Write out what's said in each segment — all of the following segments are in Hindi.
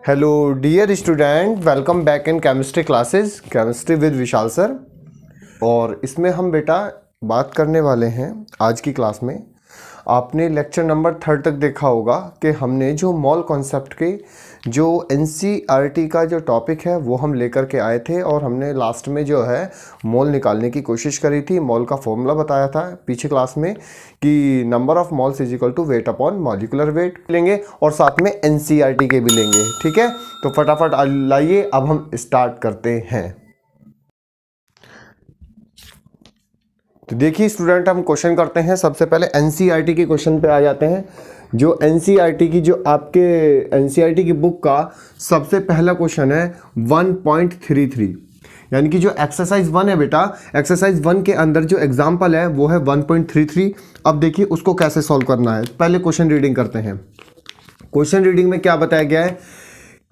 Hello dear student, welcome back in chemistry classes, chemistry with Vishal sir. और इसमें हम बेटा बात करने वाले हैं आज की क्लास में। आपने लेक्चर नंबर 3 तक देखा होगा कि हमने जो मॉल कॉन्सेप्ट के जो एनसीईआरटी का जो टॉपिक है वो हम लेकर के आए थे, और हमने लास्ट में जो है मॉल निकालने की कोशिश करी थी। मॉल का फॉर्मूला बताया था पीछे क्लास में कि number of moles is equal to weight upon molecular weight लेंगे, और साथ में एनसीईआरटी के भी लेंगे। ठीक है, तो फटाफट लाइए अब हम स्टार्ट करते हैं। तो देखिए स्टूडेंट, हम क्वेश्चन करते हैं। सबसे पहले एनसीईआरटी के क्वेश्चन पे आ जाते हैं। जो एनसीईआरटी की जो आपके एनसीईआरटी की बुक का सबसे पहला क्वेश्चन है 1.33, यानी कि जो एक्सरसाइज 1 है बेटा, एक्सरसाइज 1 के अंदर जो एग्जाम्पल है वो है 1.33। अब देखिए उसको कैसे सॉल्व करना है। पहले क्वेश्चन रीडिंग करते हैं। क्वेश्चन रीडिंग में क्या बताया गया है?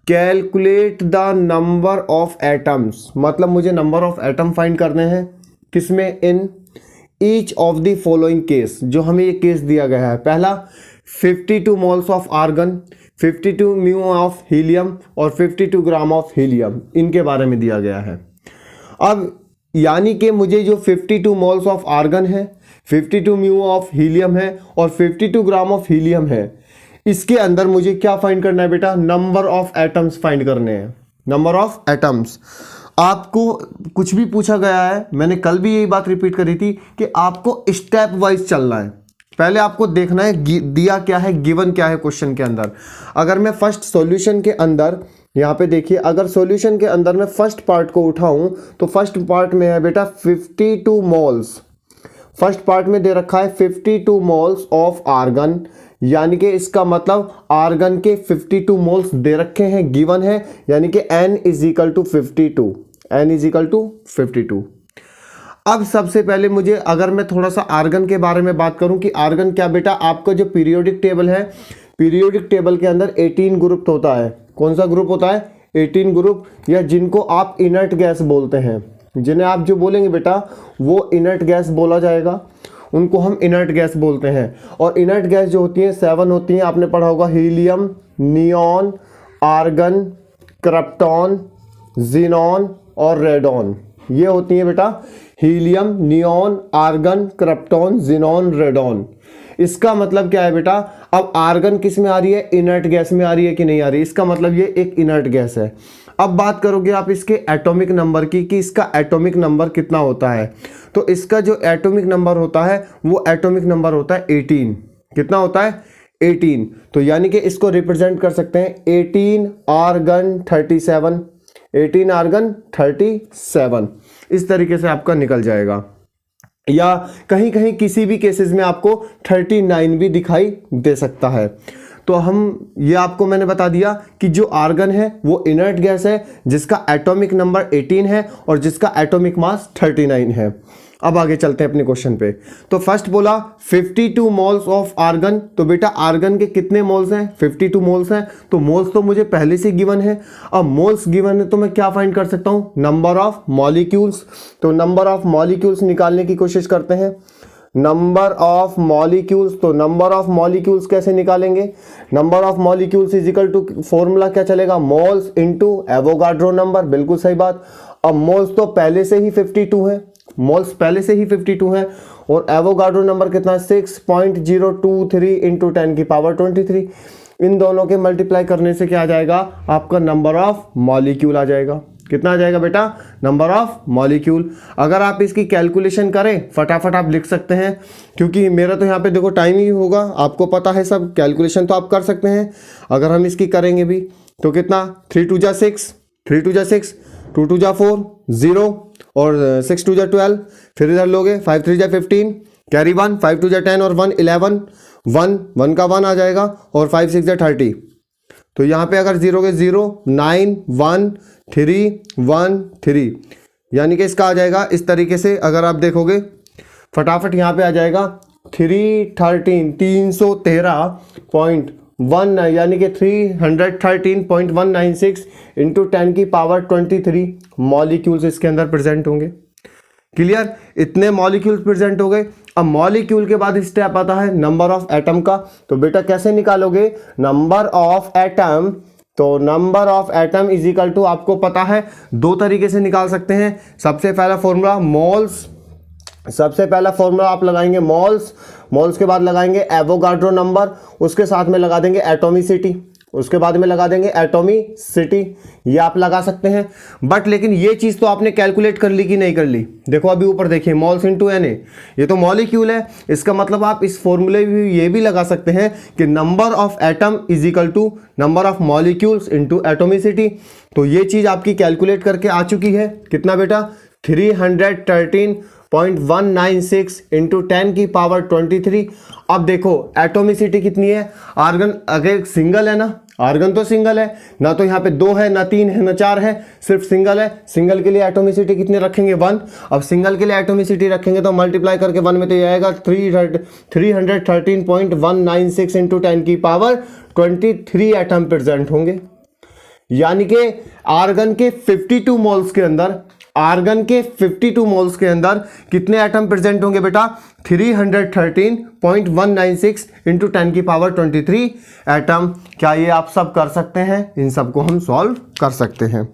Calculate the number of atoms, मतलब मुझे नंबर ऑफ एटम फाइंड करने हैं। किसमें? In each of the following case. जो हमें ये केस दिया गया है, पहला 52 moles of argon, 52 mu of helium और 52 ग्राम ऑफ हीलियम, इनके बारे में दिया गया है। अब यानी कि मुझे जो 52 मोल्स ऑफ आर्गन है, 52 म्यू ऑफ हीलियम है और 52 ग्राम ऑफ हीलियम है, इसके अंदर मुझे क्या फाइंड करना है बेटा? नंबर ऑफ एटम्स फाइंड करने हैं। Number of atoms. आपको कुछ भी पूछा गया है, मैंने कल भी यही बात रिपीट करी थी कि आपको स्टेप वाइज चलना है। पहले आपको देखना है दिया क्या है, गिवन क्या है क्वेश्चन के अंदर। अगर मैं फर्स्ट सॉल्यूशन के अंदर, यहाँ पे देखिए, अगर सॉल्यूशन के अंदर मैं फर्स्ट पार्ट को उठाऊं तो फर्स्ट पार्ट में है बेटा 52 मोल्स। फर्स्ट पार्ट में दे रखा है 52 मोल्स ऑफ आर्गन, यानी कि इसका मतलब आर्गन के 52 मोल्स दे रखे हैं, गिवन है, यानी कि n is equal to 52। n is equal to 52। अब सबसे पहले मुझे, अगर मैं थोड़ा सा आर्गन के बारे में बात करूं कि आर्गन क्या बेटा, आपका जो पीरियोडिक टेबल है, पीरियोडिक टेबल के अंदर 18 ग्रुप होता है। कौन सा ग्रुप होता है? 18 ग्रुप, या जिनको आप इनर्ट गैस बोलते हैं, जिन्हें आप जो बोलेंगे बेटा वो इनर्ट गैस बोला जाएगा, उनको हम इनर्ट गैस बोलते हैं। और इनर्ट गैस जो होती है 7 होती हैं। आपने पढ़ा होगा helium, neon, argon, krypton, xenon और रेडॉन। ये होती हैं बेटा helium, neon, argon, krypton, xenon, radon. इसका मतलब क्या है बेटा? अब आर्गन किस में आ रही है? इनर्ट गैस में आ रही है कि नहीं आ रही? इसका मतलब ये एक इनर्ट गैस है। अब बात करोगे आप इसके एटॉमिक नंबर की कि इसका एटॉमिक नंबर कितना होता है, तो इसका जो एटॉमिक नंबर होता है वो एटॉमिक नंबर होता है 18। कितना होता है? 18। तो यानी कि इसको रिप्रेजेंट कर सकते हैं 18 आर्गन 37, 18 आर्गन 37। इस तरीके से आपका निकल जाएगा, या कहीं कहीं किसी भी केसेस में आपको 39 भी दिखाई दे सकता है। तो हम ये आपको मैंने बता दिया कि जो आर्गन है वो इनर्ट गैस है, जिसका एटॉमिक नंबर 18 है और जिसका एटॉमिक मास 39 है। अब आगे चलते हैं अपने क्वेश्चन पे। तो फर्स्ट बोला 52 मोल्स ऑफ आर्गन, तो बेटा आर्गन के कितने मोल्स हैं? 52 मोल्स हैं। तो मोल्स तो मुझे पहले से गिवन है। अब मोल्स गिवन है तो मैं क्या फाइंड कर सकता हूँ? Number of molecules. तो नंबर ऑफ मॉलिक्यूल्स निकालने की कोशिश करते हैं। नंबर ऑफ मॉलिक्यूल्स, तो नंबर ऑफ मॉलिक्यूल्स कैसे निकालेंगे? Number of molecules is equal to, formula क्या चलेगा? Moles into Avogadro number. बिल्कुल सही बात। अब मोल्स तो पहले से ही 52 है, मोल्स पहले से ही 52 है, और एवोगाड्रो नंबर कितना है? 6.023 इंटू 10 की पावर 23। इन दोनों के मल्टीप्लाई करने से क्या आ जाएगा? आपका नंबर ऑफ मॉलिक्यूल आ जाएगा। कितना आ जाएगा बेटा? Number of molecule. अगर आप इसकी कैलकुलेशन करें, फटाफट आप लिख सकते हैं, क्योंकि मेरा तो यहाँ पे देखो टाइम ही होगा, आपको पता है सब, कैलकुलेशन तो आप कर सकते हैं। अगर हम इसकी करेंगे भी तो कितना? 3 2 जा 6, 3 2 जा 6, 2 2 जा 4, 0 और 6 2 जा 12, फिर इधर लोगे 5 3 जा 15, कैरी 1, 5 2 जा 10 और 1 11, 1 का 1 आ जाएगा, और 5 6 जा 30। तो यहाँ पे अगर 0 के 0, 9 1 3 1 3, यानी कि इसका आ जाएगा इस तरीके से। अगर आप देखोगे फटाफट यहाँ पे आ जाएगा 313.1, यानी कि 313.196 इंटू 10 की पावर 23 मॉलिक्यूल्स इसके अंदर प्रेजेंट होंगे। क्लियर? इतने मॉलिक्यूल्स प्रेजेंट हो गए। अब मॉलिक्यूल के बाद स्टेप आता है नंबर ऑफ एटम का। तो बेटा कैसे निकालोगे? नंबर ऑफ एटम तो number of atom is equal to, आपको पता है दो तरीके से निकाल सकते हैं। सबसे पहला फॉर्मूला मोल्स, सबसे पहला फॉर्मूला आप लगाएंगे मोल्स, मोल्स के बाद लगाएंगे एवोगाड्रो नंबर, उसके साथ में लगा देंगे एटोमिसिटी, उसके बाद में लगा देंगे एटोमिसिटी, ये आप लगा सकते हैं। बट लेकिन ये चीज़ तो आपने कैलकुलेट कर ली कि नहीं कर ली? देखो अभी ऊपर देखिए मोल्स इनटू Na, ये तो मॉलिक्यूल है, इसका मतलब आप इस फॉर्मूले में ये भी लगा सकते हैं कि number of atom is equal to number of molecules into atomicity. तो ये चीज़ आपकी कैलकुलेट करके आ चुकी है, कितना बेटा 313.196 इंटू 10 की पावर 23। अब देखो एटोमिसिटी कितनी है, आर्गन अगर सिंगल है ना, आर्गन तो सिंगल है ना, तो यहाँ पे 2 है ना 3 है ना 4 है, सिर्फ सिंगल है। सिंगल के लिए एटोमिसिटी कितनी रखेंगे 1। अब सिंगल के लिए एटोमिसिटी रखेंगे तो मल्टीप्लाई करके 1 में तो ये आएगा 313.196 इंटू 10 की पावर 23 एटम प्रेजेंट होंगे। यानी कि आर्गन के 52 मोल्स के अंदर, आर्गन के 52 मोल्स के अंदर कितने एटम प्रेजेंट होंगे बेटा 313.196 इंटू 10 की पावर 23 एटम। क्या ये आप सब कर सकते हैं? इन सब को हम सॉल्व कर सकते हैं।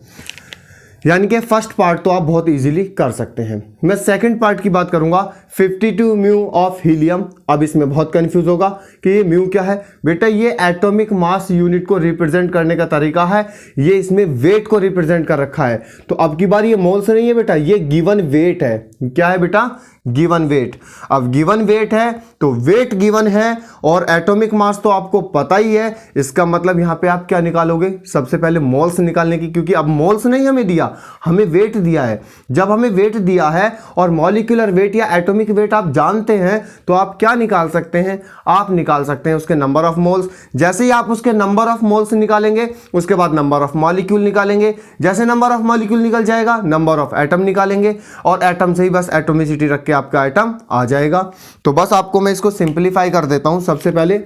यानी कि फर्स्ट पार्ट तो आप बहुत इजीली कर सकते हैं। मैं सेकंड पार्ट की बात करूंगा 52 म्यू ऑफ हीलियम। अब इसमें बहुत कंफ्यूज होगा कि ये म्यू क्या है। बेटा ये एटॉमिक मास यूनिट को रिप्रेजेंट करने का तरीका है, ये इसमें वेट को रिप्रेजेंट कर रखा है। तो अब की बार ये मोल्स नहीं है बेटा, ये गिवन वेट है। क्या है बेटा? Given weight. अब गिवन वेट है तो वेट गिवन है और एटॉमिक मास तो आपको पता ही है। इसका मतलब यहां पे आप क्या निकालोगे? सबसे पहले मोल्स निकालने की, क्योंकि अब मोल्स नहीं हमें दिया, हमें वेट दिया है। जब हमें वेट दिया है और मॉलिक्यूलर वेट या एटॉमिक वेट आप जानते हैं तो आप क्या निकाल सकते हैं? आप निकाल सकते हैं उसके नंबर ऑफ मोल्स। जैसे ही आप उसके नंबर ऑफ मोल्स निकालेंगे उसके बाद नंबर ऑफ मॉलिक्यूल निकालेंगे। जैसे नंबर ऑफ मॉलिक्यूल निकल जाएगा नंबर ऑफ एटम निकालेंगे और एटम से ही बस एटोमिसिटी रख के आपका आइटम आ जाएगा। तो बस आपको मैं इसको सिंपलीफाई कर देता हूं सबसे पहले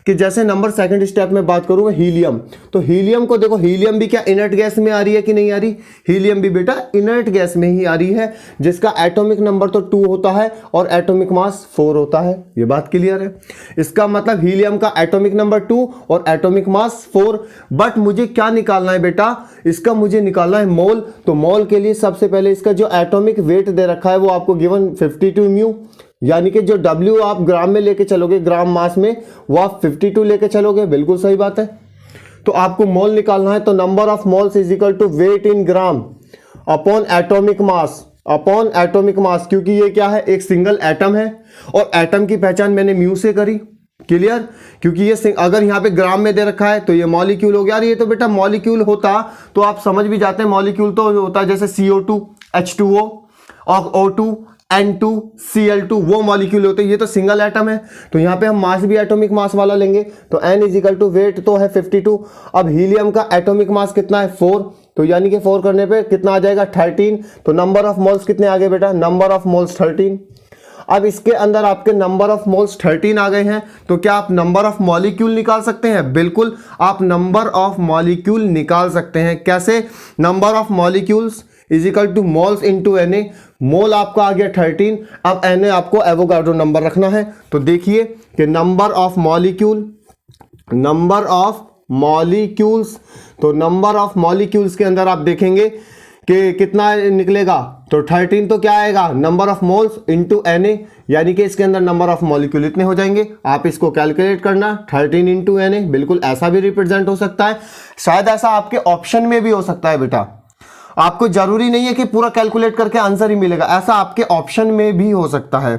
कि जैसे नंबर सेकंड स्टेप में बात करूंगा हीलियम। तो हीलियम को देखो, हीलियम भी क्या इनर्ट गैस में आ रही है कि नहीं आ रही? हीलियम भी बेटा इनर्ट गैस में ही आ रही है, जिसका एटॉमिक नंबर तो 2 होता है और एटॉमिक मास 4 होता है। ये बात क्लियर है? इसका मतलब हीलियम का एटॉमिक नंबर 2 और एटॉमिक मास 4। बट मुझे क्या निकालना है बेटा? इसका मुझे निकालना है मोल। तो मोल के लिए सबसे पहले इसका जो एटॉमिक वेट दे रखा है वो आपको गिवन 52 म्यू, यानी कि जो W आप ग्राम में लेके चलोगे, ग्राम मास में, वो आप 52 लेके चलोगे। बिल्कुल सही बात है। तो आपको मोल निकालना है तो number of moles is equal to weight in gram upon atomic mass, upon atomic mass. क्योंकि ये क्या है? एक सिंगल एटम है और एटम की पहचान मैंने म्यू से करी। क्लियर? क्योंकि ये अगर यहाँ पे ग्राम में दे रखा है तो ये मॉलिक्यूल हो गया। ये तो बेटा मॉलिक्यूल होता तो आप समझ भी जाते हैं, मॉलिक्यूल तो होता है जैसे CO2 H2O और O2 N2 Cl2, वो मॉलिक्यूल होते हैं। ये तो सिंगल एटम है तो यहाँ पे हम मास भी एटॉमिक मास वाला लेंगे। तो N is equal to weight तो है 52। अब हीलियम का एटॉमिक मास कितना है? 4। तो यानी कि 4 करने पे कितना आ जाएगा? 13। तो नंबर ऑफ मोल्स कितने आ गए बेटा? Number of moles 13। अब इसके अंदर आपके नंबर ऑफ मोल्स 13 आ गए हैं तो क्या आप नंबर ऑफ मॉलिक्यूल निकाल सकते हैं? बिल्कुल, आप नंबर ऑफ मॉलिक्यूल निकाल सकते हैं। कैसे? Number of molecules is equal two moles into Na। मोल आपका आ गया 13। अब Na आपको एवोगाड्रो नंबर रखना है। तो देखिए कि number of molecule, number of molecules, तो नंबर ऑफ मॉलिक्यूल्स के अंदर आप देखेंगे कि कितना निकलेगा। तो 13 तो क्या आएगा? Number of moles into Na, यानी कि इसके अंदर नंबर ऑफ मॉलिक्यूल इतने हो जाएंगे। आप इसको कैलकुलेट करना, 13 इंटू Na। बिल्कुल ऐसा भी रिप्रेजेंट हो सकता है, शायद ऐसा आपके ऑप्शन में भी हो सकता है बेटा। आपको जरूरी नहीं है कि पूरा कैलकुलेट करके आंसर ही मिलेगा, ऐसा आपके ऑप्शन में भी हो सकता है।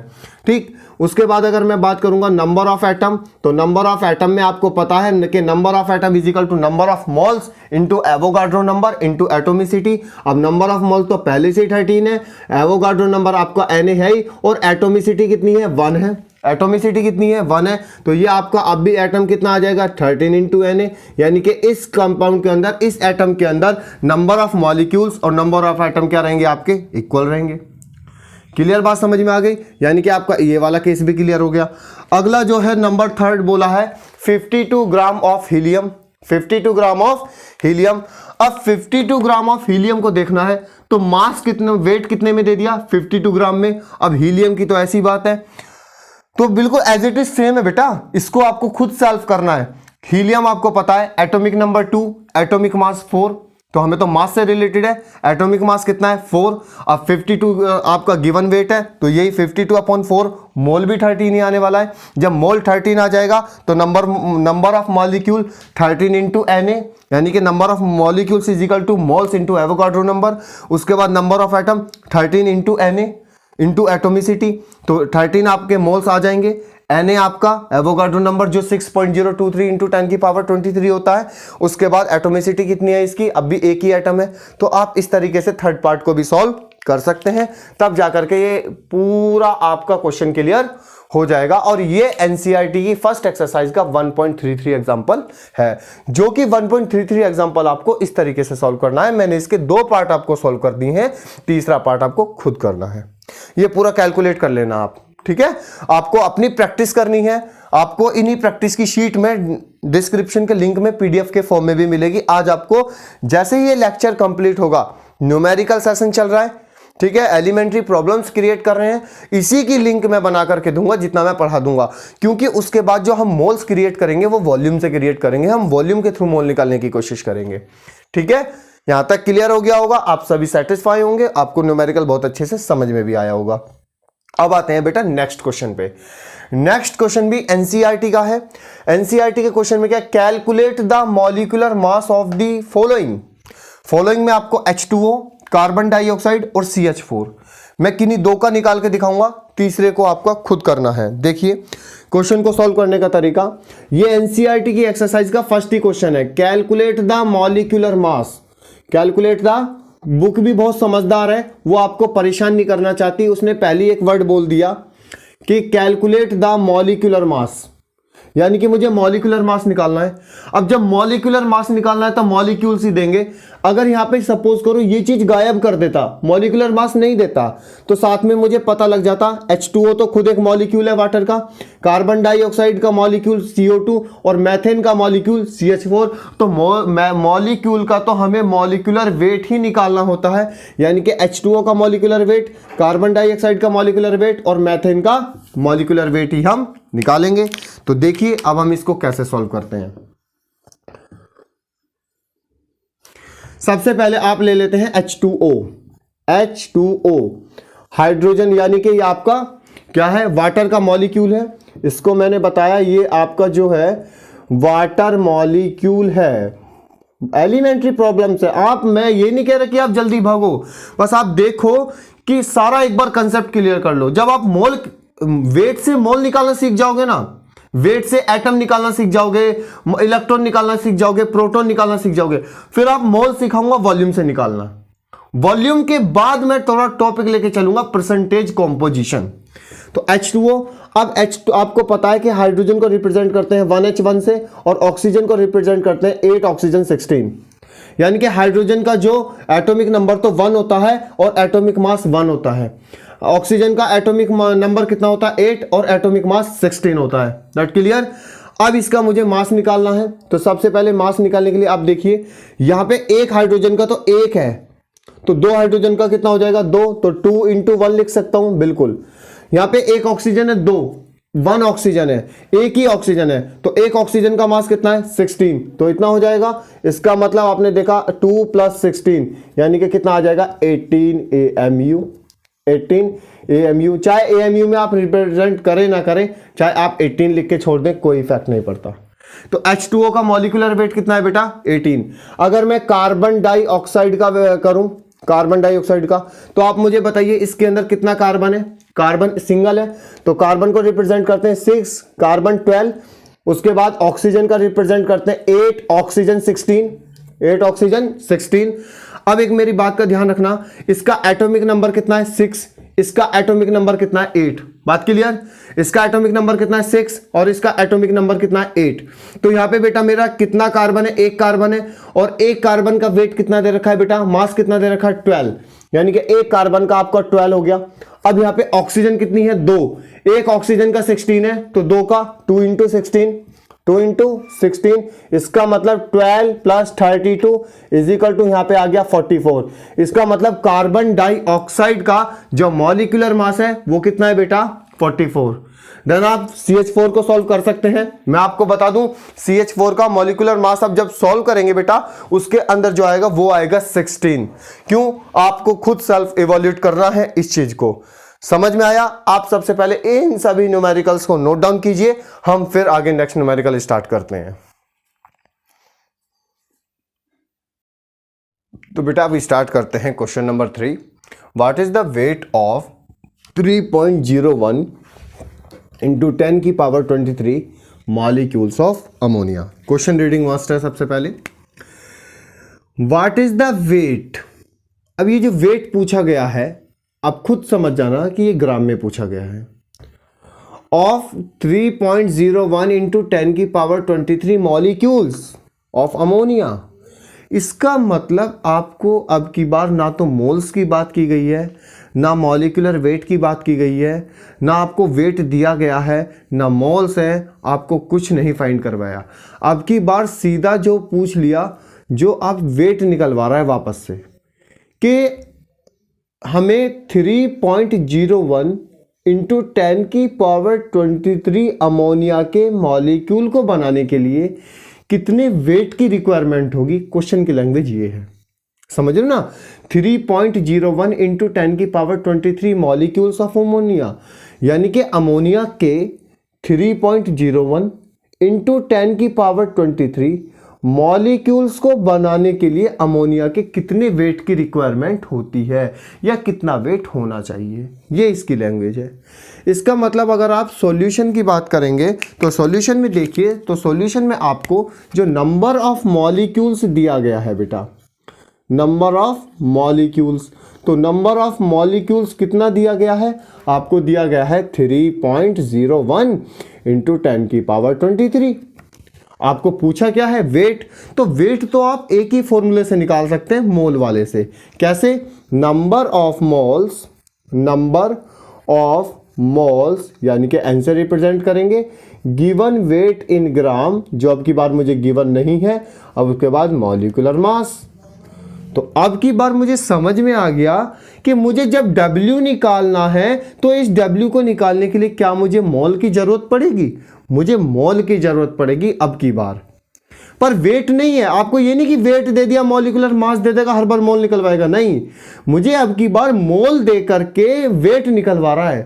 ठीक, उसके बाद अगर मैं बात करूंगा नंबर ऑफ एटम, तो नंबर ऑफ एटम में आपको पता है कि number of atom is equal to number of moles into Avogadro number into atomicity. अब नंबर ऑफ मोल्स तो पहले से ही 13 है, एवोगाड्रो नंबर आपका Na है ही, और एटोमिसिटी कितनी है? 1 है। एटोमिसिटी कितनी है? 1 है। तो ये आपका अब भी एटम कितना आ जाएगा? 13 इंटू Na, यानी कि इस कंपाउंड के अंदर, इस एटम के अंदर नंबर ऑफ मॉलिक्यूल्स और नंबर ऑफ एटम क्या रहेंगे? आपके इक्वल रहेंगे। क्लियर बात समझ में आ गई? यानी कि आपका ये वाला केस भी क्लियर हो गया। अगला जो है नंबर थर्ड बोला है 52 gram of helium, 52 gram of helium. अब 52 ग्राम ऑफ हीलियम को देखना है तो मास कितने, वेट कितने में दे दिया? 52 ग्राम में। अब हीलियम की तो ऐसी बात है, तो बिल्कुल एज इट इज सेम है बेटा, इसको आपको खुद सॉल्व करना है। हीलियम आपको पता है एटॉमिक नंबर 2, एटॉमिक मास 4, तो हमें तो मास से रिलेटेड है। एटॉमिक मास कितना है 4, अब 52 आपका गिवन वेट है, तो यही 52/4, मोल भी 13 ही आने वाला है। जब मोल 13 आ जाएगा तो number of molecule 13 into Na, यानी कि number of molecules is equal two moles into Avogadro number. उसके बाद number of atom 13 into Na into atomicity, तो 13 आपके मोल्स आ जाएंगे। Na आपका एवोगाड्रो नंबर जो 6.023 इंटू 10⁻23 होता है। उसके बाद एटोमिसिटी कितनी है इसकी, अब भी एक ही एटम है। तो आप इस तरीके से थर्ड पार्ट को भी सॉल्व कर सकते हैं, तब जाकर के ये पूरा आपका क्वेश्चन क्लियर हो जाएगा। और ये एनसीईआरटी की फर्स्ट एक्सरसाइज का 1.33 एग्जांपल है, जो कि 1.33 एग्जांपल आपको इस तरीके से सॉल्व करना है। मैंने इसके 2 पार्ट आपको सॉल्व कर दिए हैं, तीसरा पार्ट आपको खुद करना है। ये पूरा कैलकुलेट कर लेना आप, ठीक है। आपको अपनी प्रैक्टिस करनी है, आपको इन्हीं प्रैक्टिस की शीट में डिस्क्रिप्शन के लिंक में पीडीएफ के फॉर्म में भी मिलेगी। आज आपको जैसे ही ये लेक्चर कंप्लीट होगा, न्यूमेरिकल सेशन चल रहा है, ठीक है, एलिमेंट्री प्रॉब्लम्स क्रिएट कर रहे हैं, इसी की लिंक मैं बना करके दूंगा जितना मैं पढ़ा दूंगा। क्योंकि उसके बाद जो हम मोल्स क्रिएट करेंगे वो वॉल्यूम से क्रिएट करेंगे, हम वॉल्यूम के थ्रू मोल निकालने की कोशिश करेंगे, ठीक है। यहां तक क्लियर हो गया होगा, आप सभी सेटिस्फाई होंगे, आपको न्यूमेरिकल बहुत अच्छे से समझ में भी आया होगा। अब आते हैं बेटा नेक्स्ट क्वेश्चन पे। नेक्स्ट क्वेश्चन भी एनसीईआरटी का है। एनसीईआरटी के क्वेश्चन में क्या, calculate the molecular mass of the following में आपको H2O, कार्बन डाइऑक्साइड और CH4, मैं किन्हीं 2 का निकाल के दिखाऊंगा, तीसरे को आपका खुद करना है। देखिए क्वेश्चन को सॉल्व करने का तरीका, ये एनसीईआरटी की एक्सरसाइज का फर्स्ट ही क्वेश्चन है, calculate the molecular mass. Calculate the, book भी बहुत समझदार है, वो आपको परेशान नहीं करना चाहती, उसने पहले एक वर्ड बोल दिया कि कैलकुलेट द मॉलिक्यूलर मास, यानी कि मुझे मॉलिक्यूलर मास निकालना है। अब जब मॉलिक्यूलर मास निकालना है तो मॉलिक्यूल्स ही देंगे। अगर यहां पे सपोज करो ये चीज गायब कर देता, मॉलिक्यूलर मास नहीं देता, तो साथ में मुझे पता लग जाता H2O तो खुद एक मॉलिक्यूल है वाटर का, कार्बन डाइऑक्साइड का मॉलिक्यूल CO2 और मैथेन का मॉलिक्यूल CH4। तो मॉलिक्यूल का तो हमें मॉलिक्यूलर वेट ही निकालना होता है, यानी कि H2O का मॉलिक्यूलर वेट, कार्बन डाइऑक्साइड का मॉलिक्यूलर वेट और मैथेन का मॉलिक्यूलर वेट ही हम निकालेंगे। तो देखिए अब हम इसको कैसे सॉल्व करते हैं। सबसे पहले आप ले लेते हैं H2O, हाइड्रोजन, यानी कि ये आपका क्या है, वाटर का मॉलिक्यूल है। इसको मैंने बताया ये आपका जो है वाटर मॉलिक्यूल है। एलिमेंट्री प्रॉब्लम से आप, मैं ये नहीं कह रहा कि आप जल्दी भागो, बस आप देखो कि सारा एक बार कंसेप्ट क्लियर कर लो। जब आप मोल, वेट से मोल निकालना सीख जाओगे ना, वेट से एटम निकालना सीख जाओगे, इलेक्ट्रॉन निकालना सीख जाओगे, प्रोटॉन निकालना सीख जाओगे, फिर आप मोल सिखाऊंगा वॉल्यूम से निकालना। वॉल्यूम के बाद मैं थोड़ा टॉपिक लेके चलूंगा परसेंटेज कॉम्पोजिशन। तो H2O, अब H2 आपको पता है कि हाइड्रोजन को रिप्रेजेंट करते हैं 1H1 से और ऑक्सीजन को रिप्रेजेंट करते हैं 8 ऑक्सीजन 16, यानी कि हाइड्रोजन का जो एटॉमिक नंबर तो 1 होता है और एटॉमिक मास 1 होता है। ऑक्सीजन का एटॉमिक नंबर कितना होता है 8 और एटॉमिक मास 16 होता है। That clear. अब इसका मुझे मास निकालना है, तो सबसे पहले मास निकालने के लिए आप देखिए यहां पे एक हाइड्रोजन का तो 1 है, तो 2 हाइड्रोजन का कितना हो जाएगा 2, तो 2 × 1 लिख सकता हूं, बिल्कुल। यहां पे एक ऑक्सीजन है 2, 1 ऑक्सीजन है, एक ही ऑक्सीजन है, तो एक ऑक्सीजन का मास कितना है 16, तो इतना हो जाएगा। इसका मतलब आपने देखा 2 + 16 यानी कि कितना आ जाएगा 18 AMU। 18 AMU, चाहे AMU में आप रिप्रेजेंट करें ना करें, चाहे आप 18 लिख के छोड़ दें, कोई इफेक्ट नहीं पड़ता। तो H2O का मॉलिक्यूलर वेट कितना है बेटा 18। अगर मैं कार्बन डाइऑक्साइड का करूं, कार्बन डाइऑक्साइड का, तो आप मुझे बताइए इसके अंदर कितना कार्बन है। कार्बन सिंगल है, तो कार्बन को रिप्रेजेंट करते हैं 6, कार्बन 12, उसके बाद ऑक्सीजन का रिप्रेजेंट करते हैं 8 ऑक्सीजन 16, 8 ऑक्सीजन 16। अब एक मेरी बात का ध्यान रखना, इसका एटॉमिक नंबर कितना है 6, इसका एटॉमिक नंबर कितना है 8। बात क्लियर। इसका एटॉमिक नंबर कितना है 6 और इसका एटॉमिक नंबर कितना है 8। तो यहां पे बेटा मेरा कितना कार्बन है, एक कार्बन है, और एक कार्बन का वेट कितना दे रखा है बेटा, मास कितना दे रखा है 12, यानी कि एक कार्बन का आपका 12 हो गया। अब यहां पे ऑक्सीजन कितनी है 2, एक ऑक्सीजन का 16 है, तो 2 का 2 × 16, 2 × 16, इसका मतलब 12 + 32 = यहां पे आ गया 44। इसका मतलब कार्बन डाइऑक्साइड का जो मॉलिक्यूलर मास है वो कितना है बेटा 44। देन आप CH4 को सॉल्व कर सकते हैं। मैं आपको बता दूं CH4 का मॉलिक्यूलर मास आप जब सॉल्व करेंगे बेटा, उसके अंदर जो आएगा वो आएगा 16। क्यों? आपको खुद सेल्फ इवोल्यूट करना है इस चीज को। समझ में आया? आप सबसे पहले इन सभी न्यूमेरिकल्स को नोट डाउन कीजिए, हम फिर आगे नेक्स्ट न्यूमेरिकल स्टार्ट करते हैं। तो बेटा अब स्टार्ट करते हैं question number 3। What is the weight of 3.01 into 10 की power 23 molecules of ammonia. Question reading master सबसे पहले, व्हाट इज द वेट। अब ये जो वेट पूछा गया है, आप खुद समझ जाना कि ये ग्राम में पूछा गया है। ऑफ 3.01 इंटू 10 की पावर 23 मॉलिक्यूल्स ऑफ अमोनिया। इसका मतलब आपको अब की बार ना तो मोल्स की बात की गई है, ना मॉलिक्यूलर वेट की बात की गई है, ना आपको वेट दिया गया है, ना मोल्स है, आपको कुछ नहीं फाइंड करवाया। अब की बार सीधा जो पूछ लिया, जो आप वेट निकलवा रहा है वापस से, कि हमें 3.01 इंटू 10 की पावर 23 अमोनिया के मॉलिक्यूल को बनाने के लिए कितने वेट की रिक्वायरमेंट होगी। क्वेश्चन की लैंग्वेज ये है, समझ रहे हो ना। 3.01 इंटू 10 की पावर 23 मॉलिक्यूल्स ऑफ अमोनिया, यानी कि अमोनिया के 3.01 इंटू 10 की पावर 23 मॉलिक्यूल्स को बनाने के लिए अमोनिया के कितने वेट की रिक्वायरमेंट होती है, या कितना वेट होना चाहिए, ये इसकी लैंग्वेज है। इसका मतलब अगर आप सॉल्यूशन की बात करेंगे तो सॉल्यूशन में देखिए, तो सॉल्यूशन में आपको जो नंबर ऑफ मॉलिक्यूल्स दिया गया है बेटा, नंबर ऑफ मॉलिक्यूल्स, तो नंबर ऑफ मॉलिक्यूल्स कितना दिया गया है, आपको दिया गया है 3.01 इंटू 10 की पावर 23। आपको पूछा क्या है, वेट। तो वेट तो आप एक ही फॉर्मूले से निकाल सकते हैं, मोल वाले से। कैसे? Number of moles, number of moles यानी कि एन से रिप्रेजेंट करेंगे, गिवन वेट इन ग्राम, जो अब की बार मुझे गिवन नहीं है, अब उसके बाद मॉलिक्यूलर मास। तो अब की बार मुझे समझ में आ गया कि मुझे जब W निकालना है तो इस W को निकालने के लिए क्या मुझे मोल की जरूरत पड़ेगी, मुझे मोल की जरूरत पड़ेगी अब की बार। पर वेट नहीं है, आपको ये नहीं कि वेट दे दिया मॉलिक्यूलर मास दे देगा हर बार मोल निकलवाएगा, नहीं, मुझे अब की बार मोल दे करके वेट निकलवा रहा है।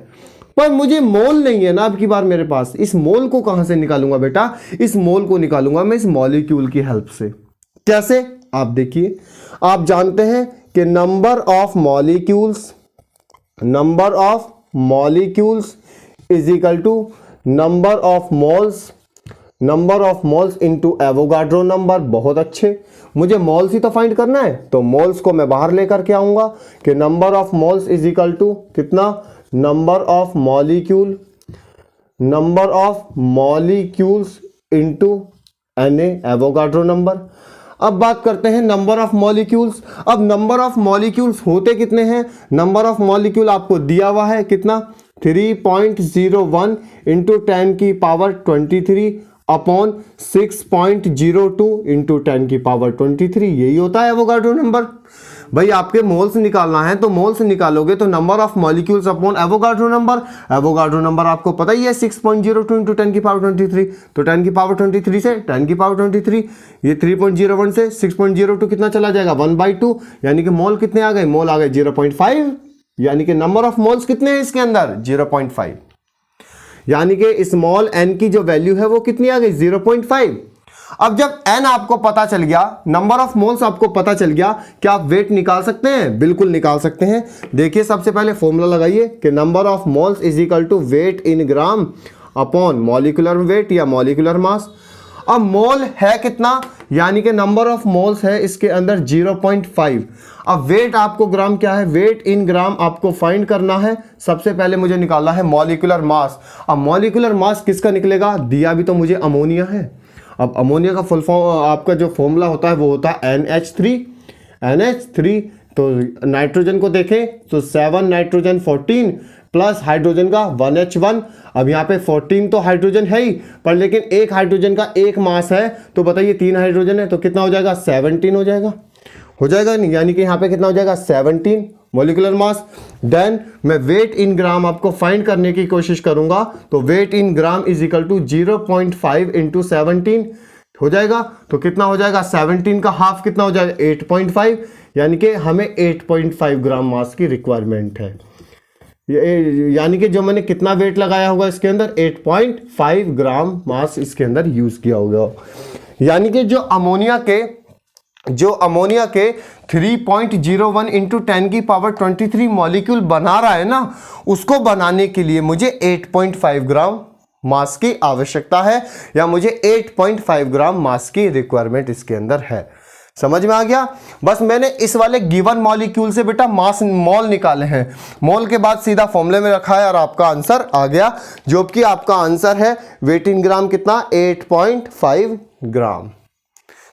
पर मुझे मोल नहीं है ना अब की बार मेरे पास, इस मोल को कहां से निकालूंगा बेटा, इस मोल को निकालूंगा मैं इस मॉलिक्यूल की हेल्प से। कैसे? आप देखिए, आप जानते हैं कि number of molecules, number of molecules is equal to number of moles, number of moles into Avogadro number. बहुत अच्छे, मुझे मोल्स ही तो फाइंड करना है, तो मोल्स को मैं बाहर लेकर के आऊंगा कि number of moles is equal to कितना, number of molecule, number of molecules into Na Avogadro number. अब बात करते हैं नंबर ऑफ मॉलिक्यूल्स। अब नंबर ऑफ मॉलिक्यूल्स होते कितने हैं, नंबर ऑफ मॉलिक्यूल आपको दिया हुआ है कितना, 3.01 इंटू 10 की पावर 23 अपॉन 6.02 इंटू 10 की पावर 23, यही होता है एवोगाड्रो नंबर। भाई आपके मोल्स निकालना है तो मोल्स निकालोगे तो number of molecules upon Avogadro number, Avogadro number आपको पता ही है 6.02 इंटू 10 की पावर 23, तो 10 की पावर 23 से 10 की पावर 23, ये 3.01 से 6.02 कितना चला जाएगा 1/2, यानी कि मोल कितने आ गए, मोल आ गए 0.5, यानी कि नंबर ऑफ मोल्स कितने हैं इसके अंदर 0.5, यानी कि स्मॉल n की जो वैल्यू है वो कितनी आ गई 0.5। अब जब n आपको पता चल गया, नंबर ऑफ मोल्स आपको पता चल गया, क्या आप वेट निकाल सकते हैं, बिल्कुल निकाल सकते हैं। देखिए सबसे पहले फॉर्मूला लगाइए कि number of moles is equal to weight in gram upon molecular weight या मॉलिक्यूलर मास। अब मोल है कितना, यानी कि नंबर ऑफ मोल्स है इसके अंदर 0.5। अब वेट आपको ग्राम क्या है, वेट इन ग्राम आपको फाइंड करना है। सबसे पहले मुझे निकालना है मॉलिक्यूलर मास। अब मॉलिक्यूलर मास किसका निकलेगा, दिया भी तो मुझे अमोनिया है। अब अमोनिया का फुल फॉर्म आपका जो फॉर्मूला होता है वो होता है NH3। तो नाइट्रोजन को देखें तो 7 नाइट्रोजन 14 प्लस हाइड्रोजन का 1H1। अब यहाँ पे 14 तो हाइड्रोजन है ही, पर लेकिन एक हाइड्रोजन का एक मास है, तो बताइए 3 हाइड्रोजन है तो कितना हो जाएगा 17 हो जाएगा नहीं, यानी कि यहाँ पे कितना हो जाएगा 17 मॉलिक्यूलर मास। देन मैं वेट इन ग्राम आपको फाइंड करने की कोशिश करूंगा, तो weight in gram is equal to 0.5 into 17 हो जाएगा। तो कितना हो जाएगा, 17 का हाफ कितना हो जाएगा, 8.5, यानी कि हमें 8.5 ग्राम मास की रिक्वायरमेंट है। यानी कि जो मैंने कितना वेट लगाया होगा इसके अंदर, 8.5 ग्राम मास इसके अंदर यूज किया होगा। यानी कि जो अमोनिया के 3.01 इंटू 10 की पावर 23 मॉलिक्यूल बना रहा है ना, उसको बनाने के लिए मुझे 8.5 ग्राम मास की आवश्यकता है, या मुझे 8.5 ग्राम मास की रिक्वायरमेंट इसके अंदर है। समझ में आ गया। बस मैंने इस वाले गिवन मॉलिक्यूल से बेटा मास मोल निकाले हैं, मोल के बाद सीधा फॉर्मूले में रखा है और आपका आंसर आ गया, जो कि आपका आंसर है वेट इन ग्राम कितना, 8.5 ग्राम।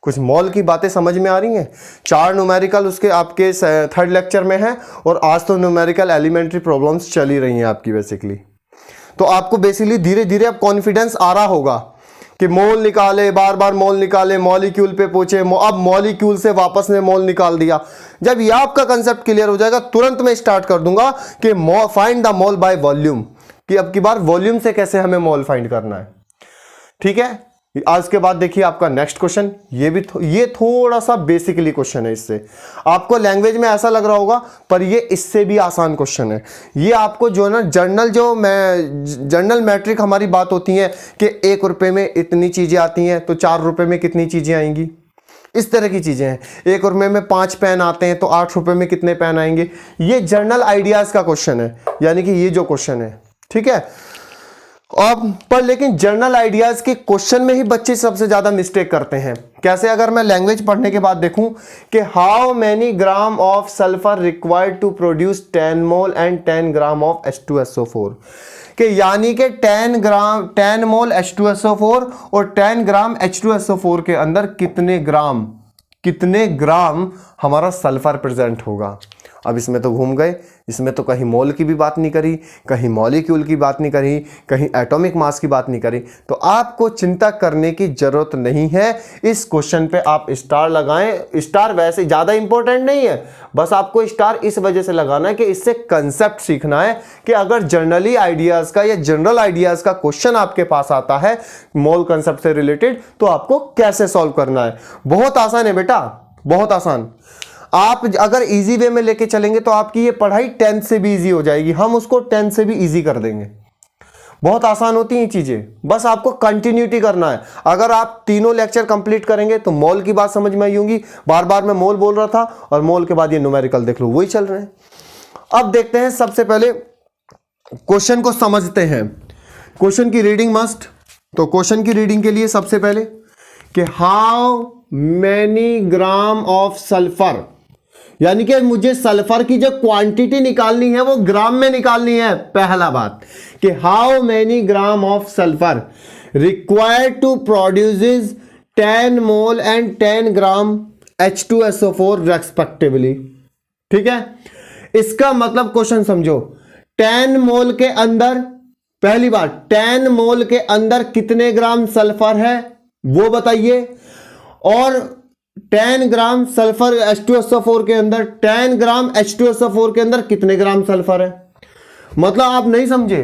कुछ मॉल की बातें समझ में आ रही हैं। 4 न्यूमेरिकल उसके आपके 3rd लेक्चर में है, और आज तो न्यूमेरिकल एलिमेंट्री प्रॉब्लम्स चल ही रही हैं आपकी बेसिकली। तो आपको बेसिकली धीरे धीरे अब कॉन्फिडेंस आ रहा होगा कि मोल निकाले, बार बार मोल निकाले, मॉलिक्यूल पे पूछे, अब मॉलिक्यूल से वापस में मोल निकाल दिया। जब ये आपका कंसेप्ट क्लियर हो जाएगा, तुरंत मैं स्टार्ट कर दूंगा कि find the mole by volume, कि अब की बार वॉल्यूम से कैसे हमें मोल फाइंड करना है। ठीक है, आज के बाद देखिए आपका नेक्स्ट क्वेश्चन, ये थोड़ा सा बेसिकली क्वेश्चन है। इससे आपको लैंग्वेज में ऐसा लग रहा होगा, पर ये इससे भी आसान क्वेश्चन है। ये आपको जो है ना जर्नल मैट्रिक हमारी बात होती है कि 1 रुपए में इतनी चीजें आती हैं, तो 4 रुपए में कितनी चीजें आएंगी, इस तरह की चीजें हैं। 1 रुपए में 5 पेन आते हैं, तो 8 रुपए में कितने पेन आएंगे। ये जर्नल आइडियाज का क्वेश्चन है, यानी कि ये जो क्वेश्चन है, ठीक है। अब पर लेकिन जर्नल आइडियाज के क्वेश्चन में ही बच्चे सबसे ज्यादा मिस्टेक करते हैं। कैसे, अगर मैं लैंग्वेज पढ़ने के बाद देखूं कि how many gram of sulphur required to produce 10 mole and 10 gram of H2SO4, कि यानी कि 10 मोल H2SO4 और 10 ग्राम H2SO4 के अंदर कितने ग्राम हमारा सल्फर प्रेजेंट होगा। अब इसमें तो घूम गए, इसमें तो कहीं मोल की भी बात नहीं करी, कहीं मॉलिक्यूल की बात नहीं करी, कहीं एटॉमिक मास की बात नहीं करी। तो आपको चिंता करने की जरूरत नहीं है। इस क्वेश्चन पे आप स्टार लगाएं। स्टार वैसे ज़्यादा इंपॉर्टेंट नहीं है, बस आपको स्टार इस वजह से लगाना है कि इससे कंसेप्ट सीखना है कि अगर जर्नली आइडियाज़ का या जनरल आइडियाज़ का क्वेश्चन आपके पास आता है मोल कंसेप्ट से रिलेटेड, तो आपको कैसे सॉल्व करना है। बहुत आसान है बेटा, बहुत आसान। आप अगर इजी वे में लेके चलेंगे तो आपकी ये पढ़ाई 10th से भी इजी हो जाएगी, हम उसको 10th से भी इजी कर देंगे। बहुत आसान होती हैं चीजें, बस आपको कंटिन्यूटी करना है। अगर आप तीनों लेक्चर कंप्लीट करेंगे तो मोल की बात समझ में आई होगी। बार बार मैं मोल बोल रहा था, और मोल के बाद ये न्यूमेरिकल देख लो, वही चल रहे हैं। अब देखते हैं, सबसे पहले क्वेश्चन को समझते हैं। क्वेश्चन की रीडिंग मस्ट। तो क्वेश्चन की रीडिंग के लिए सबसे पहले कि how many gram of sulphur, यानी कि मुझे सल्फर की जो क्वांटिटी निकालनी है वो ग्राम में निकालनी है। पहला बात कि how many gram of sulphur required to produce 10 mole and 10 gram H2SO4 respectively. ठीक है, इसका मतलब क्वेश्चन समझो। 10 मोल के अंदर, पहली बात 10 मोल के अंदर कितने ग्राम सल्फर है वो बताइए, और 10 ग्राम सल्फर H2SO4 के अंदर, 10 ग्राम H2SO4 के अंदर कितने ग्राम सल्फर है। मतलब आप नहीं समझे,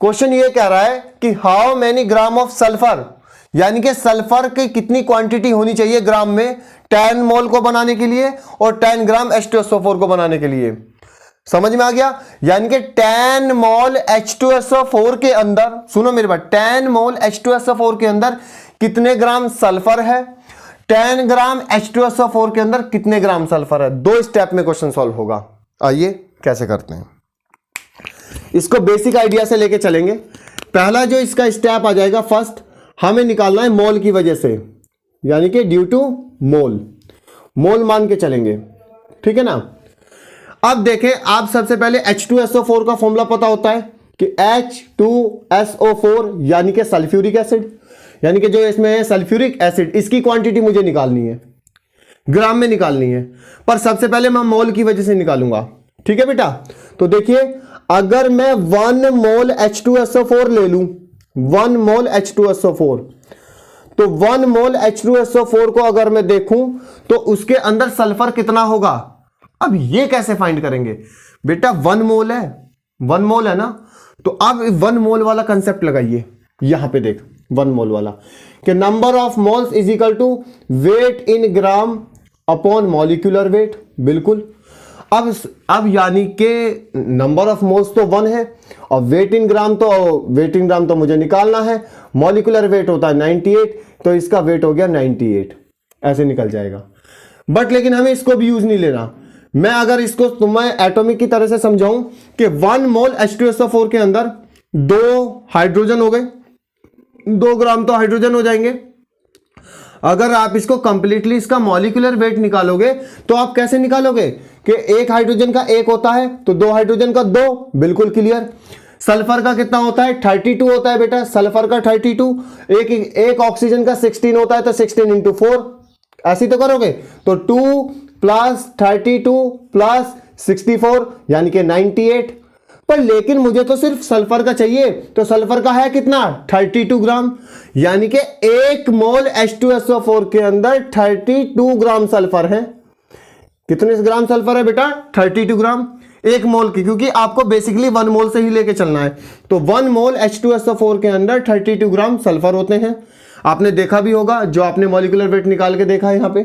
क्वेश्चन ये कह रहा है कि how many gram of sulphur, यानी कि सल्फर की कितनी क्वांटिटी होनी चाहिए ग्राम में 10 मोल को बनाने के लिए और 10 ग्राम H2SO4 को बनाने के लिए। समझ में आ गया। यानी कि 10 मोल H2SO4 के अंदर, सुनो मेरी बात, 10 मोल H2SO4 के अंदर कितने ग्राम सल्फर है, 10 ग्राम H2SO4 के अंदर कितने ग्राम सल्फर है। 2 स्टेप में क्वेश्चन सॉल्व होगा। आइए कैसे करते हैं, इसको बेसिक आइडिया से लेके चलेंगे। पहला जो इसका स्टेप आ जाएगा, फर्स्ट हमें निकालना है मोल की वजह से, यानी कि ड्यू टू मोल मान के चलेंगे। ठीक है ना। अब देखें, आप सबसे पहले H2SO4 का फॉर्मूला पता होता है कि H2SO4 यानी कि सल्फ्यूरिक एसिड, यानी कि जो इसमें है सल्फ्यूरिक एसिड, इसकी क्वांटिटी मुझे निकालनी है, ग्राम में निकालनी है। पर सबसे पहले मैं मोल की वजह से निकालूंगा। ठीक है बेटा। तो देखिए, अगर मैं 1 मोल H2SO4 ले लूं, 1 मोल H2SO4, तो 1 मोल H2SO4 को अगर मैं देखूं तो उसके अंदर सल्फर कितना होगा, अब ये कैसे फाइंड करेंगे बेटा, 1 मोल है, 1 मोल है ना, तो अब 1 मोल वाला कंसेप्ट लगाइए। यहां पे देख 1 मोल वाला कि number of moles is equal to weight in gram upon molecular weight. बिल्कुल, अब यानी कि नंबर ऑफ मोल्स तो 1 है और वेट इन ग्राम तो मुझे निकालना है। मॉलिक्यूलर वेट होता है 98, तो इसका वेट हो गया 98, ऐसे निकल जाएगा। बट लेकिन हमें इसको भी यूज नहीं लेना। मैं अगर इसको तुम्हें एटॉमिक की तरह से समझाऊं कि 1 मोल H2SO4 के अंदर 2 हाइड्रोजन हो गए, 2 ग्राम तो हाइड्रोजन हो जाएंगे। अगर आप इसको कंप्लीटली इसका मॉलिक्यूलर वेट निकालोगे तो आप कैसे निकालोगे कि एक हाइड्रोजन का 1 होता है तो 2 हाइड्रोजन का 2, बिल्कुल क्लियर। सल्फर का कितना होता है, 32 होता है बेटा, सल्फर का 32, एक ऑक्सीजन का 16 होता है तो 16 × 4, ऐसे तो करोगे। तो 2 + 32 + 64 यानी कि 98। पर लेकिन मुझे तो सिर्फ सल्फर का चाहिए, तो सल्फर का है कितना, 32 ग्राम, यानी कि 1 मोल H2SO4 के अंदर 32 ग्राम सल्फर है। कितने ग्राम सल्फर है बेटा, 32 ग्राम 1 मोल की, क्योंकि आपको बेसिकली 1 मोल से ही लेके चलना है। तो 1 मोल H2SO4 के अंदर 32 ग्राम सल्फर होते हैं। आपने देखा भी होगा, जो आपने मॉलिक्यूलर वेट निकाल के देखा है यहां पे।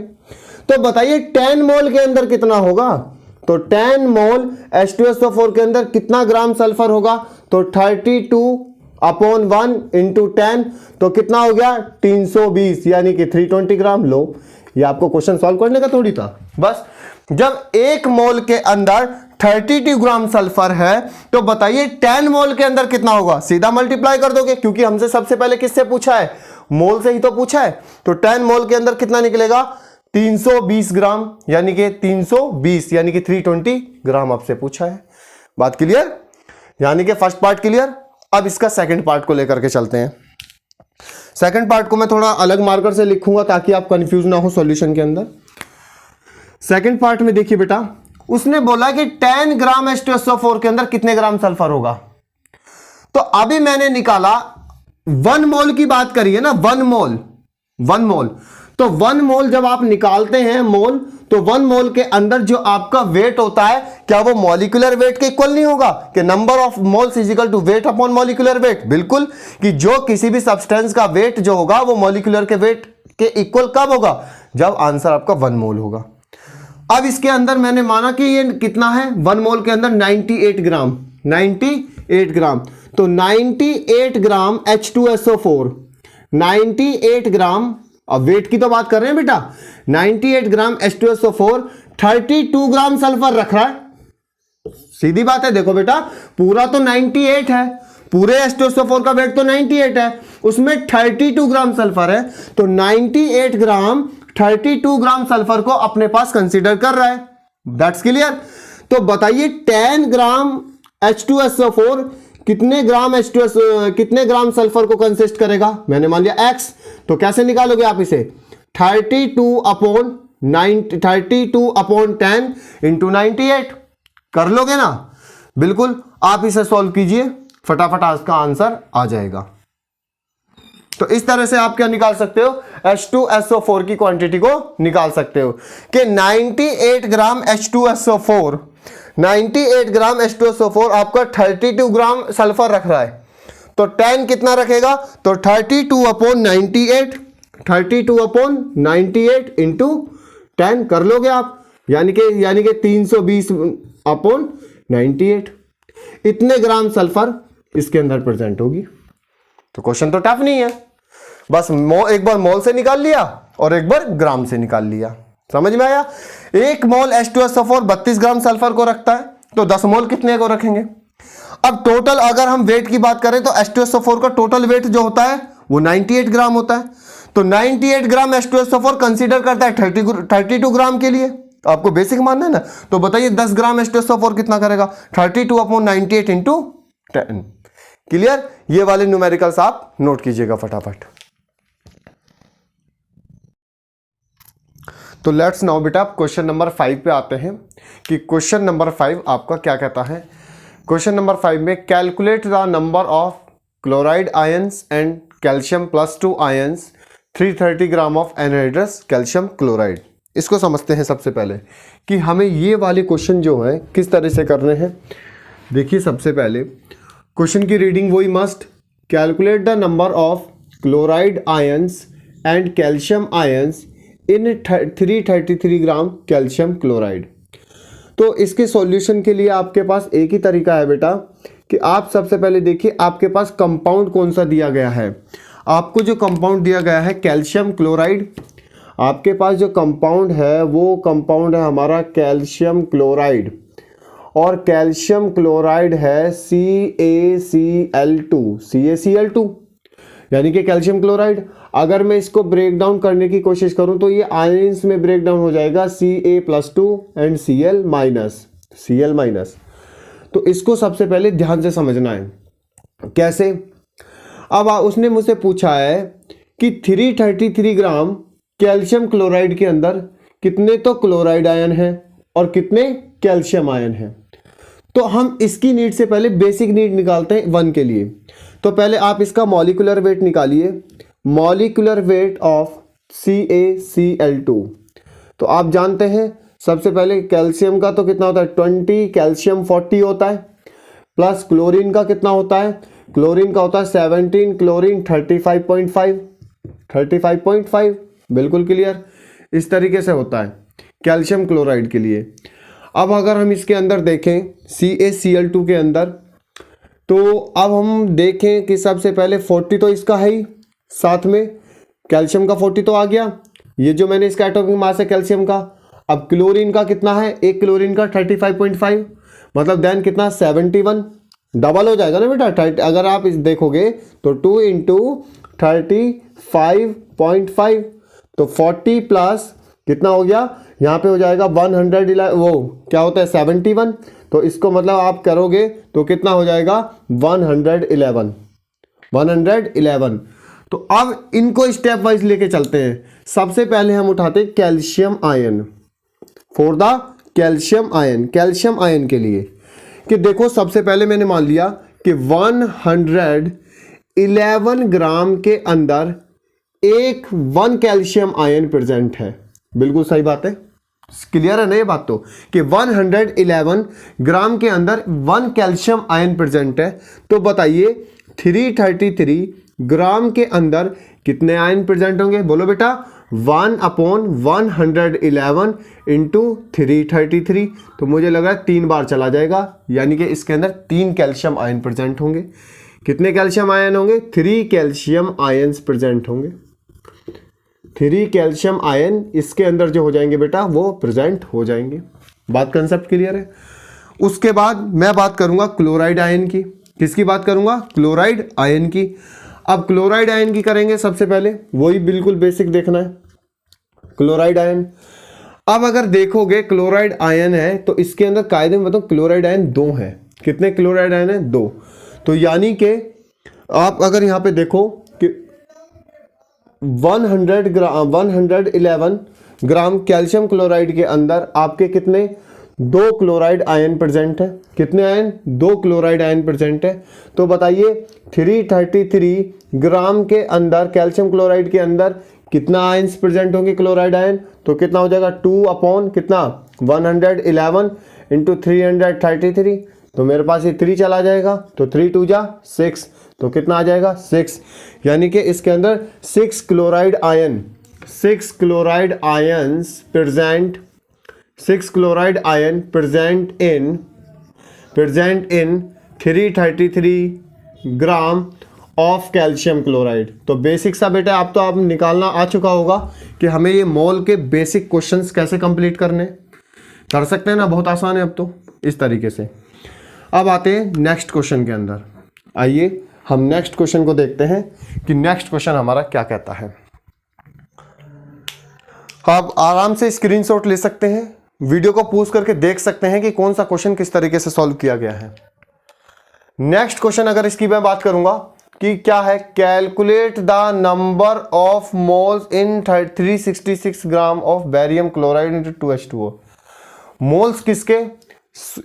तो बताइए 10 मोल के अंदर कितना होगा, तो 10 मोल H2SO4 के अंदर कितना ग्राम सल्फर होगा, तो 32/1 × 10, तो कितना हो गया 320, यानी कि 320 ग्राम। लो, ये आपको क्वेश्चन सॉल्व करने का थोड़ी था, बस जब 1 मोल के अंदर 32 ग्राम सल्फर है तो बताइए 10 मोल के अंदर कितना होगा, सीधा मल्टीप्लाई कर दोगे, क्योंकि हमसे सबसे पहले किससे पूछा है, मोल से ही तो पूछा है। तो 10 मोल के अंदर कितना निकलेगा, 320 ग्राम, यानी कि 320 यानी कि 320 ग्राम आपसे पूछा है। बात क्लियर, यानी कि फर्स्ट पार्ट क्लियर। अब इसका सेकंड पार्ट को लेकर के चलते हैं। सेकंड पार्ट को मैं थोड़ा अलग मार्कर से लिखूंगा ताकि आप कंफ्यूज ना हो सॉल्यूशन के अंदर। सेकंड पार्ट में देखिए बेटा, उसने बोला कि 10 ग्राम H2SO4 के अंदर कितने ग्राम सल्फर होगा। तो अभी मैंने निकाला 1 मोल की बात करी है ना, 1 मोल, तो 1 मोल जब आप निकालते हैं मोल, तो 1 मोल के अंदर जो आपका वेट होता है, क्या वो मॉलिक्यूलर वेट के इक्वल नहीं होगा कि number of moles is equal to weight upon molecular weight. बिल्कुल, कि जो किसी भी सब्सटेंस का वेट जो होगा वो मॉलिक्यूलर के वेट के इक्वल कब होगा, जब आंसर आपका 1 मोल होगा। अब इसके अंदर मैंने माना कि ये कितना है, 1 मोल के अंदर 98 ग्राम, 98 ग्राम, तो 98 ग्राम H2SO4, 98 ग्राम, अब वेट की तो बात कर रहे हैं बेटा, 98 ग्राम H2SO4 32 ग्राम सल्फर रख रहा है। सीधी बात है, देखो बेटा पूरा तो 98 है, पूरे H2SO4 का वेट तो 98 है, उसमें 32 ग्राम सल्फर है, तो 98 ग्राम 32 ग्राम सल्फर को अपने पास कंसीडर कर रहा है। That's clear. तो बताइए 10 ग्राम H2SO4 कितने ग्राम सल्फर को कंसिस्ट करेगा, मैंने मान लिया X, तो कैसे निकालोगे आप इसे, 32/10 × 98 कर लोगे ना। बिल्कुल, आप इसे सॉल्व कीजिए, फटाफट इसका आंसर आ जाएगा। तो इस तरह से आप क्या निकाल सकते हो, H2SO4 की क्वांटिटी को निकाल सकते हो कि 98 ग्राम H2SO4, 98 ग्राम H2SO4 आपका 32 ग्राम सल्फर रख रहा है, तो 10 कितना रखेगा, तो 32/98 × 10 कर लोगे आप, यानी कि 320/98, इतने ग्राम सल्फर इसके अंदर प्रेजेंट होगी। तो क्वेश्चन तो टफ नहीं है, बस एक बार मोल से निकाल लिया और एक बार ग्राम से निकाल लिया। समझ में आया। 1 मोल H2SO4 32 ग्राम सल्फर को रखता है, तो 10 मोल कितने को रखेंगे। अब टोटल अगर हम वेट की बात करें तो H2SO4 का टोटल वेट जो होता है वो 98 ग्राम होता है, तो 98 ग्राम H2SO4 कंसीडर करता है 32 ग्राम के लिए। आपको बेसिक मानना है ना, तो बताइए 10 ग्राम H2SO4 कितना करेगा, 32/98 × 10। क्लियर। ये वाले न्यूमेरिकल्स आप नोट कीजिएगा फटाफट। तो लेट्स नाउ बेटा क्वेश्चन नंबर 5 पे आते हैं कि क्वेश्चन नंबर 5 आपका क्या कहता है। क्वेश्चन नंबर 5 में calculate the number of chloride ions and calcium +2 ions 330 gram of anhydrous calcium chloride इसको समझते हैं सबसे पहले कि हमें ये वाले क्वेश्चन जो है किस तरह से करने हैं। देखिए सबसे पहले क्वेश्चन की रीडिंग वही must, calculate the number of chloride ions and calcium ions in 333 gram calcium chloride. तो इसके सॉल्यूशन के लिए आपके पास एक ही तरीका है बेटा कि आप सबसे पहले देखिए आपके पास कंपाउंड कौन सा दिया गया है। आपको जो कंपाउंड दिया गया है कैल्शियम क्लोराइड, आपके पास जो कंपाउंड है वो कंपाउंड है हमारा कैल्शियम क्लोराइड, और कैल्शियम क्लोराइड है CaCl2 यानी कि कैल्शियम क्लोराइड। अगर मैं इसको ब्रेक डाउन करने की कोशिश करूं तो ये आयंस में ब्रेक डाउन हो जाएगा Ca+2 एंड Cl माइनस। तो इसको सबसे पहले ध्यान से समझना है। कैसे? अब उसने मुझसे पूछा है कि 333 ग्राम कैल्शियम क्लोराइड के अंदर कितने तो क्लोराइड आयन हैं और कितने कैल्शियम आयन हैं। तो हम इसकी नीड से पहले बेसिक नीड निकालते हैं 1 के लिए। तो पहले आप इसका मॉलिक्यूलर वेट निकालिए, मॉलिक्यूलर वेट ऑफ CaCl2। तो आप जानते हैं सबसे पहले कैल्शियम का तो कितना होता है 20, कैल्शियम 40 होता है, प्लस क्लोरीन का कितना होता है, क्लोरीन का होता है 17, क्लोरीन 35.5, बिल्कुल क्लियर। इस तरीके से होता है कैल्शियम क्लोराइड के लिए। अब अगर हम इसके अंदर देखें CaCl2 के अंदर, तो अब हम देखें कि सबसे पहले 40 तो इसका है ही, साथ में कैल्शियम का 40 तो आ गया, ये जो मैंने इसका एटॉमिक मास है कैल्शियम का। अब क्लोरीन का कितना है, एक क्लोरीन का 35.5, मतलब देन कितना 71, डबल हो जाएगा ना बेटा। अगर आप इस देखोगे तो 2 × 35.5, तो 40 प्लस कितना हो गया, यहाँ पे हो जाएगा 111, वो क्या होता है 71, तो इसको मतलब आप करोगे तो कितना हो जाएगा 111। तो अब इनको स्टेप वाइज लेके चलते हैं। सबसे पहले हम उठाते हैं calcium ion, for the calcium ion के लिए कि देखो सबसे पहले मैंने मान लिया कि 111 ग्राम के अंदर 1 कैल्शियम आयन प्रेजेंट है। बिल्कुल सही बात है, क्लियर है ना ये बात? तो कि 111 ग्राम के अंदर 1 कैल्शियम आयन प्रेजेंट है। तो बताइए 333 ग्राम के अंदर कितने आयन प्रेजेंट होंगे? बोलो बेटा 1/111 इंटू 333। तो मुझे लग रहा है 3 बार चला जाएगा, यानी कि इसके अंदर 3 कैल्शियम आयन प्रेजेंट होंगे। कितने कैल्शियम आयन होंगे? 3 कैल्शियम आयन्स प्रेजेंट होंगे। 3 कैल्शियम आयन इसके अंदर जो हो जाएंगे बेटा वो प्रेजेंट हो जाएंगे। बात कंसेप्ट क्लियर है? उसके बाद मैं बात करूंगा क्लोराइड आयन की। किसकी बात करूंगा? क्लोराइड आयन की। अब क्लोराइड आयन की करेंगे सबसे पहले, वही बिल्कुल बेसिक देखना है क्लोराइड आयन। अब अगर देखोगे क्लोराइड आयन है तो इसके अंदर कायदे में बताओ क्लोराइड आयन 2 है। कितने क्लोराइड आयन है? 2। तो यानी कि आप अगर यहां पे देखो कि 111 ग्राम कैल्शियम क्लोराइड के अंदर आपके कितने 2 क्लोराइड आयन प्रेजेंट है। कितने आयन? 2 क्लोराइड आयन प्रेजेंट है। तो बताइए 333 ग्राम के अंदर कैल्शियम क्लोराइड के अंदर कितना आयन्स प्रेजेंट होंगे क्लोराइड आयन? तो कितना हो जाएगा 2 कितना 111 इंटू 333। तो मेरे पास ये 3 चला जाएगा, तो 3 2 जा 6, तो कितना आ जाएगा 6। यानी कि इसके अंदर 6 chloride ion 6 chloride ions present 6 chloride ion present in 333 gram of calcium chloride. तो बेसिक सा बेटा आप तो आप निकालना आ चुका होगा कि हमें ये मोल के बेसिक क्वेश्चंस कैसे कंप्लीट करने कर सकते हैं ना, बहुत आसान है अब तो इस तरीके से। अब आते हैं नेक्स्ट क्वेश्चन के अंदर। आइए हम नेक्स्ट क्वेश्चन को देखते हैं कि नेक्स्ट क्वेश्चन हमारा क्या कहता है। आप आराम से स्क्रीनशॉट ले सकते हैं, वीडियो को पॉज करके देख सकते हैं कि कौन सा क्वेश्चन किस तरीके से सॉल्व किया गया है। नेक्स्ट क्वेश्चन अगर इसकी मैं बात करूंगा कि क्या है, calculate the number of moles in 366 gram of barium chloride into 2H2O। Moles किसके?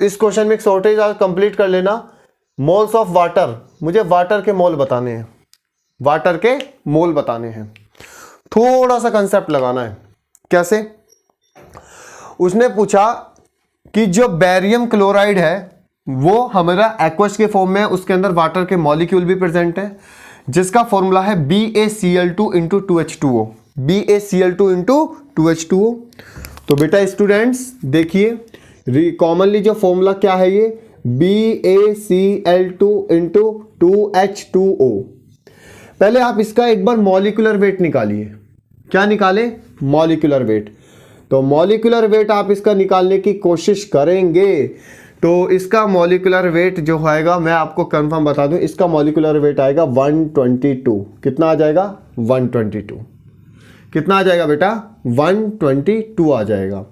इस क्वेश्चन में एक शॉर्टेज कंप्लीट कर लेना। मोल्स ऑफ वाटर, मुझे वाटर के मोल बताने हैं, वाटर के मोल बताने हैं। थोड़ा सा कंसेप्ट लगाना है। कैसे? उसने पूछा कि जो बेरियम क्लोराइड है वो हमारा एक्वस के फॉर्म में है, उसके अंदर वाटर के मॉलिक्यूल भी प्रेजेंट है, जिसका फॉर्मूला है BaCl2 into 2H2O, BaCl2 into 2H2O। तो बेटा स्टूडेंट्स देखिए कॉमनली जो फॉर्मूला क्या है ये BaCl2 इंटू 2H2O। पहले आप इसका एक बार मॉलिक्यूलर वेट निकालिए। क्या निकालें? Molecular weight. तो मॉलिक्यूलर वेट आप इसका निकालने की कोशिश करेंगे तो इसका मॉलिक्यूलर वेट जो आएगा मैं आपको कंफर्म बता दूं, इसका मॉलिक्यूलर वेट आएगा 122। कितना आ जाएगा? 122। कितना आ जाएगा बेटा? 122 आ जाएगा।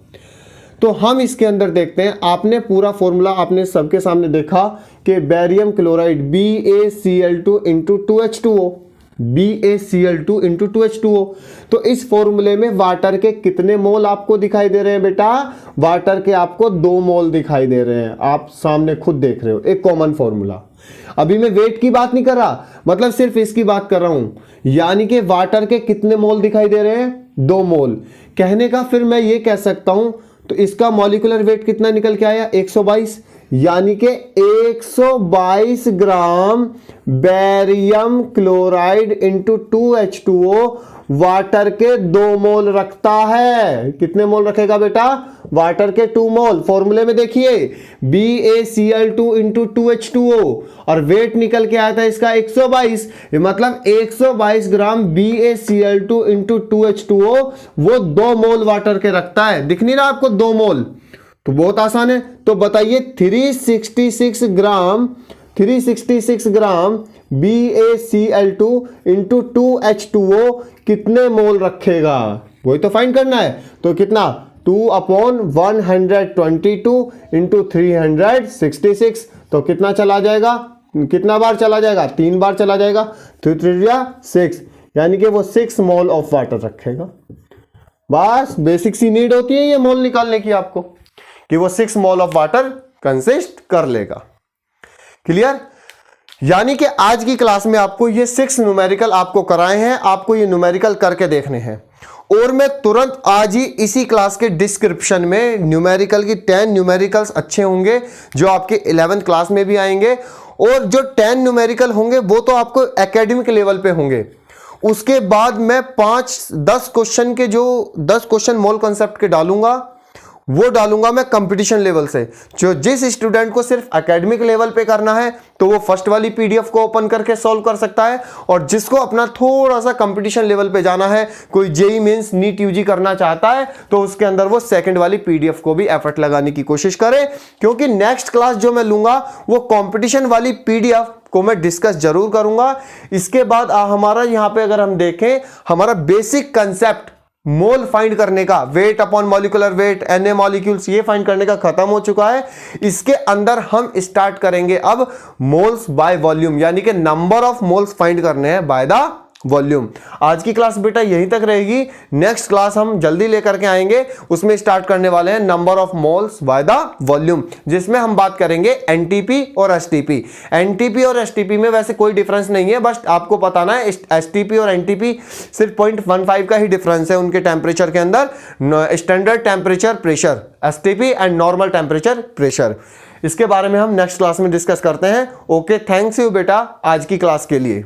तो हम इसके अंदर देखते हैं, आपने पूरा फॉर्मूला आपने सबके सामने देखा कि barium chloride BaCl2 into 2H2O, BaCl2 into 2H2O। तो इस फॉर्मूले में वाटर के कितने मोल आपको दिखाई दे रहे हैं बेटा? वाटर के आपको 2 मोल दिखाई दे रहे हैं, आप सामने खुद देख रहे हो, एक कॉमन फॉर्मूला। अभी मैं वेट की बात नहीं कर रहा, मतलब सिर्फ इसकी बात कर रहा हूं, यानी कि वाटर के कितने मोल दिखाई दे रहे हैं? 2 मोल। कहने का फिर मैं ये कह सकता हूं, तो इसका मॉलिक्यूलर वेट कितना निकल के आया? 122, यानी कि 122 gram barium chloride into 2H2O water के 2 मोल रखता है। कितने मोल रखेगा बेटा? वाटर के 2 मोल। फॉर्मूले में देखिए BaCl2 इंटू 2H2O और वेट निकल के आया था इसका 122, मतलब 122 ग्राम BaCl2 इंटू 2H2O वो 2 मोल वाटर के रखता है। दिख नहीं रहा आपको 2 मोल? तो बहुत आसान है। तो बताइए 366 ग्राम BaCl2 इंटू 2H2O कितने मोल रखेगा? वही तो फाइंड करना है। तो कितना? 2/122 इंटू 366। तो कितना चला जाएगा? कितना बार चला जाएगा? 3 बार चला जाएगा। 3 6, यानी कि वो 6 मोल ऑफ वाटर रखेगा। बस बेसिक सी नीड होती है ये मोल निकालने की आपको, कि वो 6 मोल ऑफ वाटर कंसिस्ट कर लेगा। क्लियर? यानी कि आज की क्लास में आपको ये 6 न्यूमेरिकल आपको कराए हैं, आपको ये न्यूमेरिकल करके देखने हैं। और मैं तुरंत आज ही इसी क्लास के डिस्क्रिप्शन में न्यूमेरिकल की 10 न्यूमेरिकल्स अच्छे होंगे जो आपके 11th क्लास में भी आएंगे, और जो 10 न्यूमेरिकल होंगे वो तो आपको एकेडमिक लेवल पे होंगे। उसके बाद मैं 5-10 क्वेश्चन के जो 10 क्वेश्चन मोल कॉन्सेप्ट के डालूंगा, वो डालूंगा मैं कंपटीशन लेवल से। जो जिस स्टूडेंट को सिर्फ एकेडमिक लेवल पे करना है तो वो फर्स्ट वाली पीडीएफ को ओपन करके सॉल्व कर सकता है, और जिसको अपना थोड़ा सा कंपटीशन लेवल पे जाना है, कोई जेई मेंस नीट यूजी करना चाहता है, तो उसके अंदर वो सेकंड वाली पीडीएफ को भी एफर्ट लगाने की कोशिश करे, क्योंकि नेक्स्ट क्लास जो मैं लूंगा वो कंपटीशन वाली पीडीएफ को मैं डिस्कस जरूर करूंगा। इसके बाद हमारा यहां पे अगर हम देखें, हमारा बेसिक कंसेप्ट मोल फाइंड करने का, wait upon molecular wait, Na molecules, ये फाइंड करने का खत्म हो चुका है। इसके अंदर हम स्टार्ट करेंगे अब मोल्स बाय वॉल्यूम, यानी कि नंबर ऑफ मोल्स फाइंड करने हैं बाय द वॉल्यूम। आज की क्लास बेटा यहीं तक रहेगी। नेक्स्ट क्लास हम जल्दी लेकर के आएंगे, उसमें स्टार्ट करने वाले हैं number of moles by the volume, जिसमें हम बात करेंगे एनटीपी और एसटीपी। एनटीपी और एसटीपी में वैसे कोई डिफरेंस नहीं है, बस आपको बताना है एसटीपी और एनटीपी सिर्फ 0.15 का ही डिफरेंस है उनके टेम्परेचर के अंदर। Standard temperature pressure STP and normal temperature pressure, इसके बारे में हम नेक्स्ट क्लास में डिस्कस करते हैं। ओके, थैंक्स यू बेटा आज की क्लास के लिए।